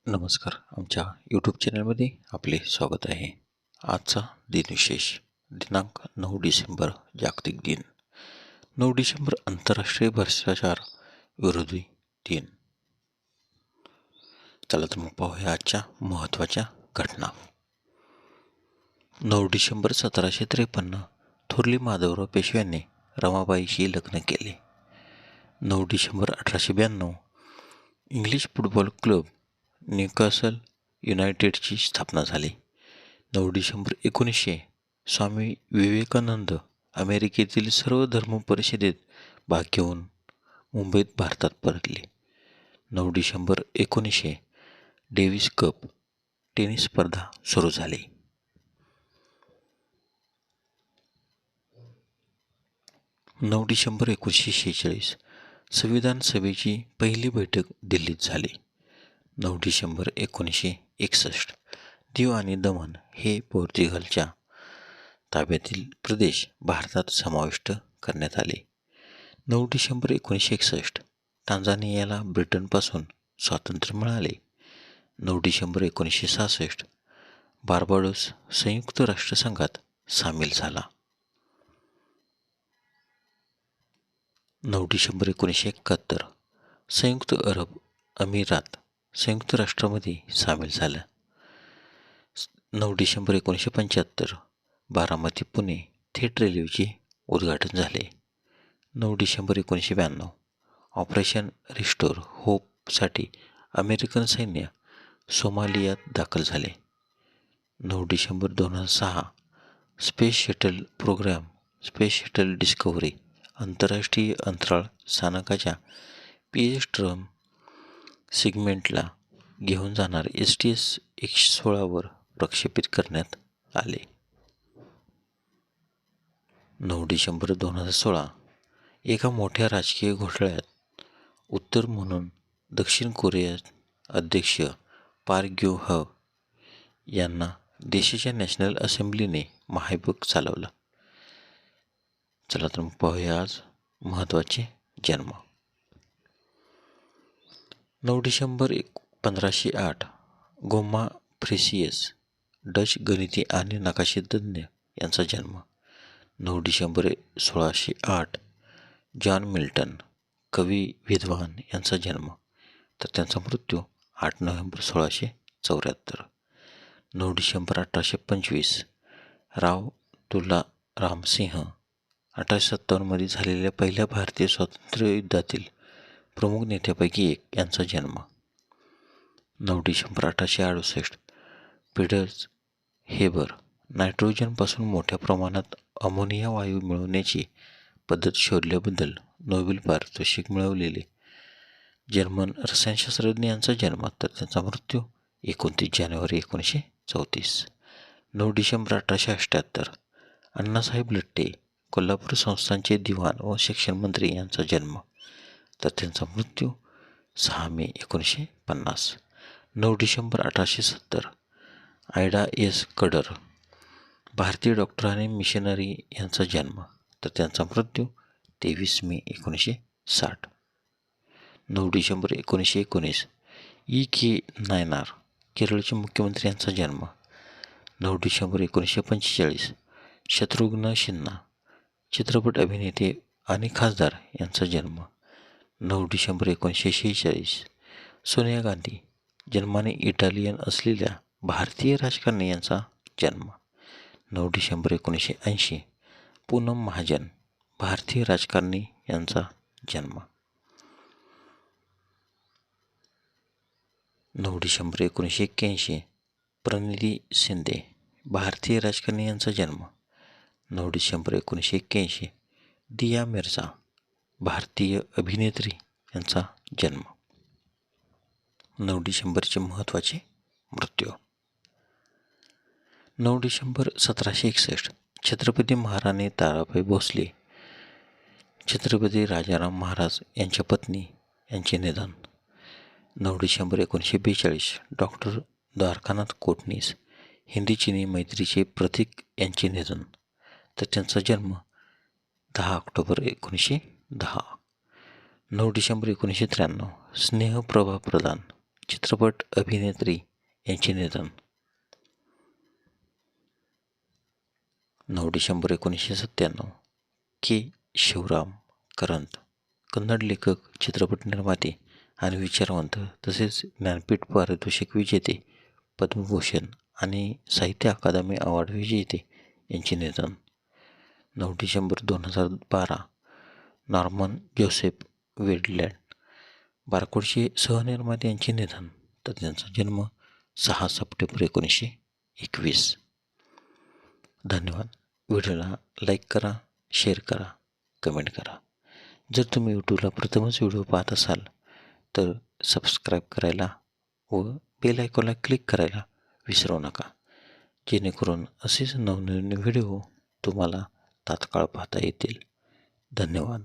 नमस्कार. आमच्या यूट्यूब चॅनलमध्ये आपले स्वागत आहे. आजचा दिनविशेष दिनांक 9 डिसेंबर जागतिक दिन. 9 डिसेंबर आंतरराष्ट्रीय भ्रष्टाचार विरोधी दिन. चला तर मग पाहूया आजच्या महत्त्वाच्या घटना. 9 डिसेंबर 1753 थोरली माधवराव पेशव्यांनी रमाबाईशी लग्न केले. 9 डिसेंबर 1892 इंग्लिश फुटबॉल क्लब न्यूकॅसल युनायटेडची स्थापना झाली. 9 डिसेंबर 1900 स्वामी विवेकानंद अमेरिकेतील सर्व धर्म परिषदेत भाग घेऊन मुंबईत भारतात परतले. 9 डिसेंबर 1900 डेव्हिस कप टेनिस स्पर्धा सुरू झाली. 9 डिसेंबर 1946 संविधान सभेची पहिली बैठक दिल्लीत झाली. 9 डिसेंबर 1961 दीव आणि दमण हे पोर्तुगालच्या ताब्यातील प्रदेश भारतात समाविष्ट करण्यात आले. 9 डिसेंबर 1961 टांझानियाला ब्रिटनपासून स्वातंत्र्य मिळाले. 9 डिसेंबर 1966 बार्बाडोस संयुक्त राष्ट्रसंघात सामील झाला. 9 डिसेंबर 1971 संयुक्त अरब अमिरात संयुक्त राष्ट्रामध्ये सामील झालं. 9 डिसेंबर 1975 बारामती पुणे थेट रेल्वेचे उद्घाटन झाले. 9 डिसेंबर 1992 ऑपरेशन रिस्टोर होपसाठी अमेरिकन सैन्य सोमालियात दाखल झाले. 9 December 2006 space shuttle program space shuttle Discovery आंतरराष्ट्रीय अंतराळ स्थानकाच्या PS ट्रम सेगमेंटला घेऊन जाणार STS-116 वर प्रक्षेपित करण्यात आले. 9 डिसेंबर 2016 एका मोठ्या राजकीय घोटाळ्यात उत्तर म्हणून दक्षिण कोरिया अध्यक्ष पार्क ग्यो-ह यांना देशाच्या नॅशनल असेंब्लीने महाभियोग चालवला. चला तर मग पाहूया आज महत्त्वाचे जन्म. 9 डिसेंबर 1508 गोमा फ्रिसियस डच गणिती आणि नकाशेतज्ञ यांचा जन्म. 9 डिसेंबर 1608 जॉन मिल्टन कवी विद्वान यांचा जन्म, तर त्यांचा मृत्यू 8 नोव्हेंबर 1674. 9 डिसेंबर 1825 राव तुलाराम सिंह 1857 मध्ये झालेल्या पहिल्या भारतीय स्वातंत्र्य युद्धातील प्रमुख नेत्यापैकी एक यांचा जन्म. 9 डिसेंबर 1868 पीटर्स हेबर नायट्रोजनपासून मोठ्या प्रमाणात अमोनिया वायू मिळवण्याची पद्धत शोधल्याबद्दल नोबेल पारितोषिक मिळवलेले जर्मन रसायनशास्त्रज्ञ यांचा जन्म, तर त्यांचा मृत्यू 29 जानेवारी 1934. 9 डिसेंबर 1878 अण्णासाहेब लठ्ठे कोल्हापूर संस्थानचे दिवाण व शिक्षण मंत्री यांचा जन्म, तर त्यांचा मृत्यू 6 मे 1950. 9 डिसेंबर 1870 आयडा एस कडर भारतीय डॉक्टर आणि मिशनरी यांचा जन्म, तर त्यांचा मृत्यू 23 मे 1960. 9 डिसेंबर 1919 E.K. नायनार केरळचे मुख्यमंत्री यांचा जन्म. 9 डिसेंबर 1945 शत्रुघ्न सिन्हा चित्रपट अभिनेते आणि खासदार यांचा जन्म. 9 डिसेंबर 1946 सोनिया गांधी जन्माने इटालियन असलेल्या भारतीय राजकारणी यांचा जन्म. 9 डिसेंबर 1980 पूनम महाजन भारतीय राजकारणी यांचा जन्म. 9 डिसेंबर 1981 प्रणिती शिंदे भारतीय राजकारणी यांचा जन्म. 9 डिसेंबर 1981 दिया मिर्झा भारतीय अभिनेत्री यांचा जन्म. 9 डिसेंबरचे महत्त्वाचे मृत्यू. 9 डिसेंबर 1761 छत्रपती महाराणी ताराबाई भोसले छत्रपती राजाराम महाराज यांच्या पत्नी यांचे निधन. 9 डिसेंबर 1942 डॉक्टर द्वारकानाथ कोटणीस हिंदी चिनी मैत्रीचे प्रतीक यांचे निधन, तर त्यांचा जन्म 10 ऑक्टोबर 1910. 9 डिसेंबर 1993 स्नेहप्रभा प्रधान चित्रपट अभिनेत्री यांचे निधन. 9 डिसेंबर 1997. के. शिवराम करंत, कन्नड लेखक, चित्रपट निर्माते आणि विचारवंत, तसेच ज्ञानपीठ पारितोषिक विजेते, पद्मभूषण आणि साहित्य अकादमी अवॉर्ड विजेते यांचे निधन. 9 डिसेंबर 2012. नॉर्मन जोसेफ वेडलँड, बारकोडचे सहनिर्माते यांचे निधन. तर त्यांचा जन्म 6 सप्टेंबर 1921. धन्यवाद. व्हिडिओला लाईक करा, शेअर करा, कमेंट करा. जर तुम्ही यूट्यूबला प्रथमच व्हिडिओ पाहत असाल तर सबस्क्राईब करायला व बेल आयकॉनला क्लिक करायला विसरू नका, जेणेकरून असेच नवनवीन व्हिडिओ तुम्हाला तात्काळ पाहता येतील. धन्यवाद.